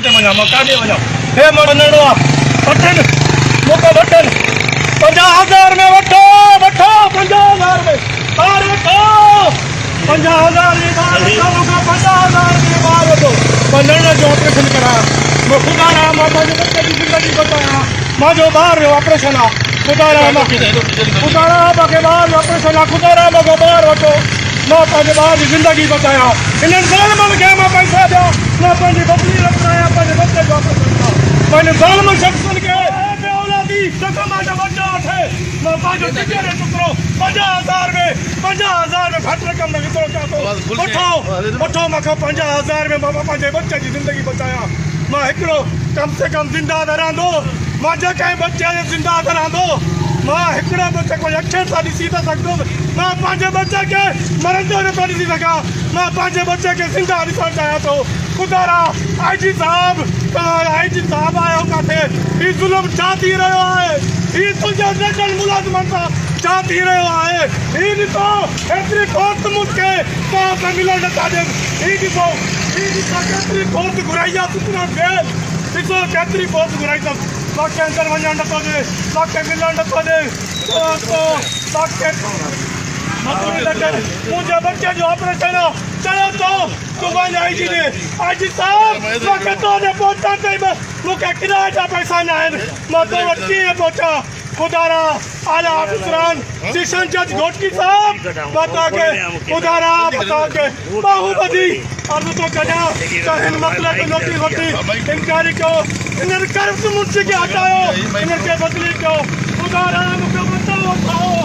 वञा मां काॾे वञा हे मां वञिणो आहे वठनि मूंखे वठनि 50,000 में वठो वठो 50,000 में ॿार वठो 50,000 में ॿार वठो मूंखे 50,000 में ॿार वठो वञण जो ऑपरेशन कराया मां ख़ुदा रहा मां पंहिंजे बच्चे जी ज़िंदगी बचाया मुंहिंजो ॿार जो ऑपरेशन आहे ख़ुदा रहा मूंखे ॿार जो ऑपरेशन आहे ख़ुदा रहा मूंखे ॿार वठो मां पंहिंजे ॿार जी ज़िंदगी बचाया इन्हनि ज़ालिमनि खे मां पैसा ॾियां मां पंहिंजी बबली रखाया पंहिंजे बच्चे जो ऑपरेशन कयां पंहिंजे ज़ालिम शख़्सनि खे औलादी मां पंहिंजो टिकेट टुकड़ो 50,000 में 50,000 में घटि रक़म में विकिरो कयां थो वठो वठो मूंखां 50,000 में मां पंहिंजे बच्चे जी ज़िंदगी बचाया मां हिकिड़ो कम से कम ज़िंदा रहंदो मां जेके बच्चे जो ज़िंदा रहंदो मां हिकिड़ो बच्चे को अखियुनि सां ॾिसी था सघंदुमि मां पंहिंजे बच्चे खे मरंदो नथो ॾिसी सघां मां पंहिंजे बच्चे खे ज़िंदा ॾिसणु चाहियां थो ख़ुदा रहा आई जी साहब आयो किथे हीउ ज़ुल्म छा थी रहियो आहे हीउ तुंहिंजे नंढनि मुलाज़िमनि सां छा थी रहियो आहे हीउ ॾिसो एतिरी कोर्ट मुल्के तव्हां मिलण नथा ॾियनि हीउ ॾिसो केतिरी कोर्ट घुराई आहे सुपिनो फेल ॾिसो केतिरी कोर्ट घुराई अथसि तव्हांखे अंदरि वञणु नथो ॾे तव्हांखे मिलणु नथो ॾे तव्हांखे मुंहिंजे बच्चे जो ऑपरेशन आहे चयो तो तूं वञ आई जी साहब मूंखे तो ॾे पहुचां अथई मूंखे किराए जा पैसा न आहिनि मां तो वटि कीअं पहुचां ख़ुदा रहा आला अफ़सरान सेशन जज घोटकी साहब मां तव्हांखे ख़ुदा रहा तव्हांखे बाहू ॿधी अर्ज़ु थो कयां त हिन मसइले ते नोटिस वठी इंक्वायरी कयो हिन कर्ज़ मुंशी खे हटायो हिन खे बदिली कयो ख़ुदा रहा मूंखे वठो